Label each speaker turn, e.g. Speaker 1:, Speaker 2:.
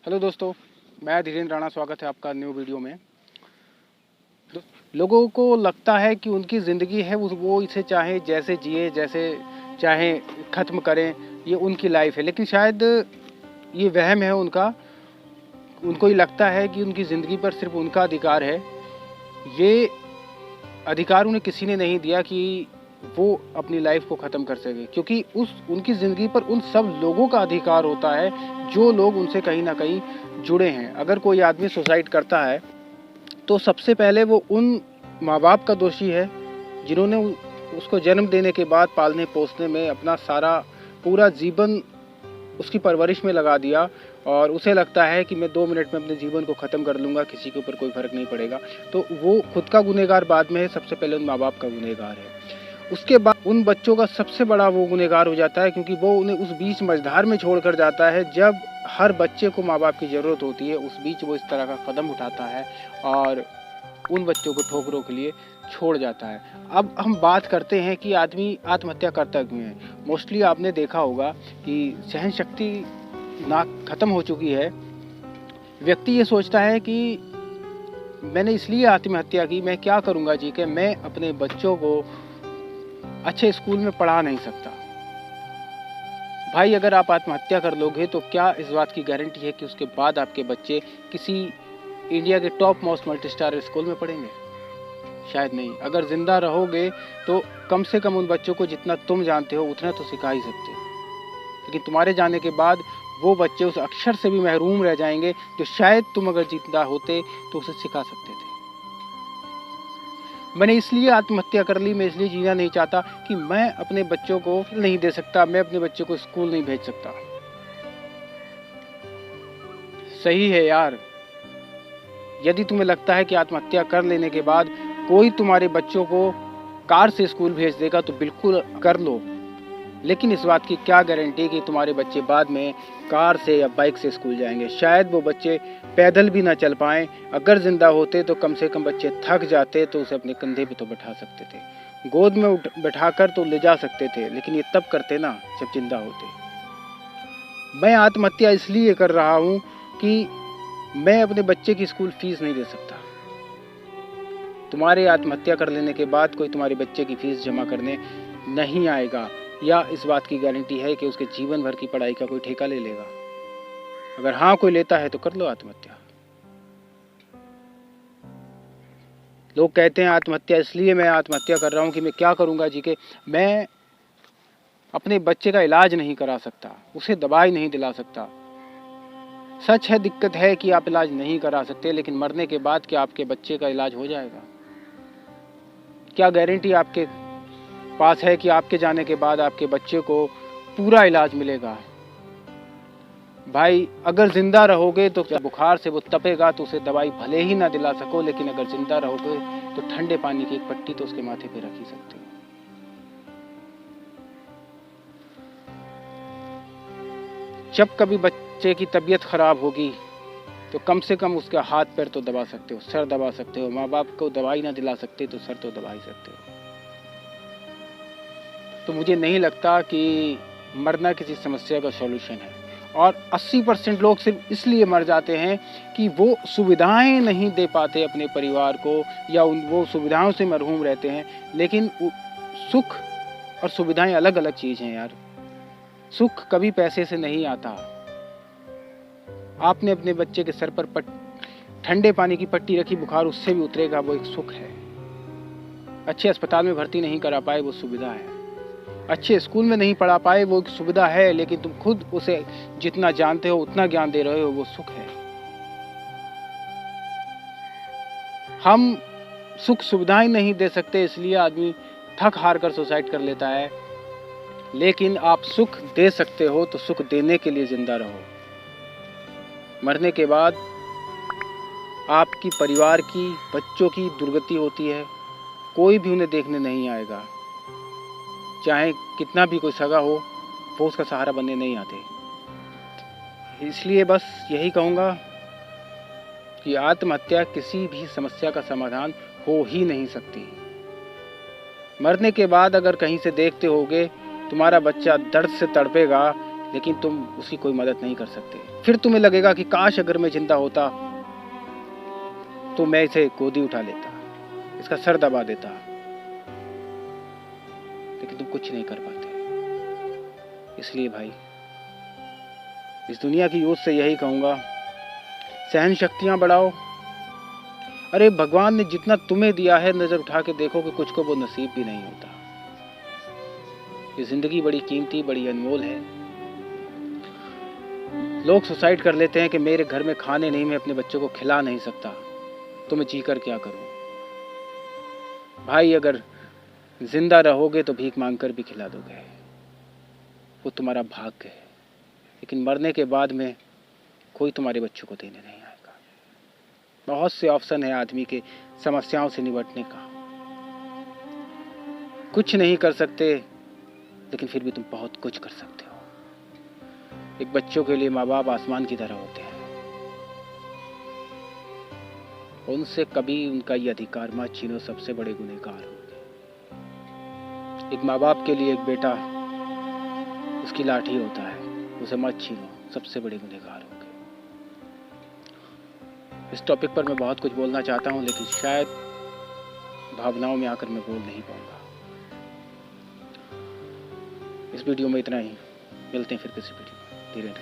Speaker 1: Hello दोस्तों, मैं धीरेन्द्र राणा। स्वागत है आपका न्यू वीडियो में। लोगों को लगता है कि उनकी ज़िंदगी है वो इसे चाहे जैसे जिए, जैसे चाहे ख़त्म करें, ये उनकी लाइफ है। लेकिन शायद ये वहम है उनका। उनको ही लगता है कि उनकी ज़िंदगी पर सिर्फ उनका अधिकार है। ये अधिकार उन्हें किसी ने नहीं दिया कि वो अपनी लाइफ को ख़त्म कर सके, क्योंकि उनकी ज़िंदगी पर उन सब लोगों का अधिकार होता है जो लोग उनसे कहीं ना कहीं जुड़े हैं। अगर कोई आदमी सुसाइड करता है तो सबसे पहले वो उन माँ बाप का दोषी है जिन्होंने उसको जन्म देने के बाद पालने पोसने में अपना सारा पूरा जीवन उसकी परवरिश में लगा दिया, और उसे लगता है कि मैं 2 मिनट में अपने जीवन को ख़त्म कर लूँगा, किसी के ऊपर कोई फ़र्क नहीं पड़ेगा। तो वो खुद का गुनहगार बाद में है, सबसे पहले उन माँ बाप का गुनहगार है। उसके बाद उन बच्चों का सबसे बड़ा वो गुनहगार हो जाता है, क्योंकि वो उन्हें उस बीच मझधार में छोड़ कर जाता है। जब हर बच्चे को माँ बाप की ज़रूरत होती है, उस बीच वो इस तरह का कदम उठाता है और उन बच्चों को ठोकरों के लिए छोड़ जाता है। अब हम बात करते हैं कि आदमी आत्महत्या करता क्यों है। मोस्टली आपने देखा होगा कि सहन शक्ति ना ख़त्म हो चुकी है। व्यक्ति ये सोचता है कि मैंने इसलिए आत्महत्या की, मैं क्या करूँगा जी के, मैं अपने बच्चों को अच्छे स्कूल में पढ़ा नहीं सकता। भाई, अगर आप आत्महत्या कर लोगे तो क्या इस बात की गारंटी है कि उसके बाद आपके बच्चे किसी इंडिया के top most multi star school में पढ़ेंगे? शायद नहीं। अगर जिंदा रहोगे तो कम से कम उन बच्चों को जितना तुम जानते हो उतना तो सिखा ही सकते हो। लेकिन तुम्हारे जाने के बाद वो बच्चे उस अक्षर से भी महरूम रह जाएंगे जो शायद तुम अगर जिंदा होते तो उसे सिखा सकते थे। मैंने इसलिए आत्महत्या कर ली, मैं इसलिए जीना नहीं चाहता कि मैं अपने बच्चों को नहीं दे सकता, मैं अपने बच्चों को स्कूल नहीं भेज सकता। सही है यार। यदि तुम्हें लगता है कि आत्महत्या कर लेने के बाद कोई तुम्हारे बच्चों को कार से स्कूल भेज देगा तो बिल्कुल कर लो, लेकिन इस बात की क्या गारंटी कि तुम्हारे बच्चे बाद में कार से या बाइक से स्कूल जाएंगे? शायद वो बच्चे पैदल भी ना चल पाएं। अगर जिंदा होते तो कम से कम बच्चे थक जाते तो उसे अपने कंधे पे तो बैठा सकते थे, गोद में बैठाकर तो ले जा सकते थे, लेकिन ये तब करते ना जब जिंदा होते। मैं आत्महत्या इसलिए कर रहा हूँ कि मैं अपने बच्चे की स्कूल फीस नहीं दे सकता। तुम्हारे आत्महत्या कर लेने के बाद कोई तुम्हारे बच्चे की फीस जमा करने नहीं आएगा, या इस बात की गारंटी है कि उसके जीवन भर की पढ़ाई का कोई ठेका ले लेगा? अगर हाँ कोई लेता है तो कर लो आत्महत्या। लोग कहते हैं आत्महत्या इसलिए मैं आत्महत्या कर रहा हूँ कि मैं क्या करूँगा जी के, मैं अपने बच्चे का इलाज नहीं करा सकता, उसे दवाई नहीं दिला सकता। सच है, दिक्कत है कि आप इलाज नहीं करा सकते, लेकिन मरने के बाद क्या आपके बच्चे का इलाज हो जाएगा? क्या गारंटी आपके पास है कि आपके जाने के बाद आपके बच्चे को पूरा इलाज मिलेगा? भाई, अगर जिंदा रहोगे तो बुखार से वो तपेगा तो उसे दवाई भले ही ना दिला सको, लेकिन अगर जिंदा रहोगे तो ठंडे पानी की एक पट्टी तो उसके माथे पे रख ही सकते हो। जब कभी बच्चे की तबीयत खराब होगी तो कम से कम उसका हाथ पैर तो दबा सकते हो, सर दबा सकते हो। माँ बाप को दवाई ना दिला सकते तो सर तो दबा ही सकते हो। तो मुझे नहीं लगता कि मरना किसी समस्या का सॉल्यूशन है। और 80% लोग सिर्फ इसलिए मर जाते हैं कि वो सुविधाएं नहीं दे पाते अपने परिवार को, या वो सुविधाओं से मरहूम रहते हैं। लेकिन सुख और सुविधाएं अलग अलग चीज़ हैं यार। सुख कभी पैसे से नहीं आता। आपने अपने बच्चे के सर पर ठंडे पानी की पट्टी रखी, बुखार उससे भी उतरेगा, वो एक सुख है। अच्छे अस्पताल में भर्ती नहीं करा पाए, वो सुविधा है। अच्छे स्कूल में नहीं पढ़ा पाए, वो एक सुविधा है, लेकिन तुम खुद उसे जितना जानते हो उतना ज्ञान दे रहे हो, वो सुख है। हम सुख सुविधाएं नहीं दे सकते, इसलिए आदमी थक हार कर सुसाइड कर लेता है। लेकिन आप सुख दे सकते हो तो सुख देने के लिए जिंदा रहो। मरने के बाद आपकी परिवार की, बच्चों की दुर्गति होती है, कोई भी उन्हें देखने नहीं आएगा। चाहे कितना भी कोई सगा हो, वो उसका सहारा बनने नहीं आते। इसलिए बस यही कहूँगा कि आत्महत्या किसी भी समस्या का समाधान हो ही नहीं सकती। मरने के बाद अगर कहीं से देखते होगे तुम्हारा बच्चा दर्द से तड़पेगा लेकिन तुम उसकी कोई मदद नहीं कर सकते। फिर तुम्हें लगेगा कि काश अगर मैं जिंदा होता तो मैं इसे गोदी उठा लेता, इसका सर दबा देता, लेकिन तुम कुछ नहीं कर पाते। इसलिए भाई, इस दुनिया की यूथ से यही कहूंगा, सहन शक्तियां बढ़ाओ। अरे भगवान ने जितना तुम्हें दिया है, नजर उठा के देखो कि कुछ को वो नसीब भी नहीं होता। ये जिंदगी बड़ी कीमती, बड़ी अनमोल है। लोग सुसाइड कर लेते हैं कि मेरे घर में खाने नहीं, मैं अपने बच्चों को खिला नहीं सकता, तो मैं जी कर क्या करूं। भाई अगर जिंदा रहोगे तो भीख मांग कर भी खिला दोगे, वो तुम्हारा भाग्य है। लेकिन मरने के बाद में कोई तुम्हारे बच्चों को देने नहीं आएगा। बहुत से ऑप्शन है आदमी के समस्याओं से निपटने का। कुछ नहीं कर सकते, लेकिन फिर भी तुम बहुत कुछ कर सकते हो। एक बच्चों के लिए माँ बाप आसमान की तरह होते हैं। उनसे कभी उनका ये अधिकार मत छीनो, सबसे बड़े गुनहगार होंगे। एक माँ बाप के लिए एक बेटा उसकी लाठी होता है, उसे मत छीनो, सबसे बड़े गुनहगार होंगे। इस टॉपिक पर मैं बहुत कुछ बोलना चाहता हूँ, लेकिन शायद भावनाओं में आकर मैं बोल नहीं पाऊंगा। इस वीडियो में इतना ही। मिलते हैं फिर किसी वीडियो में। धीरे धीरे।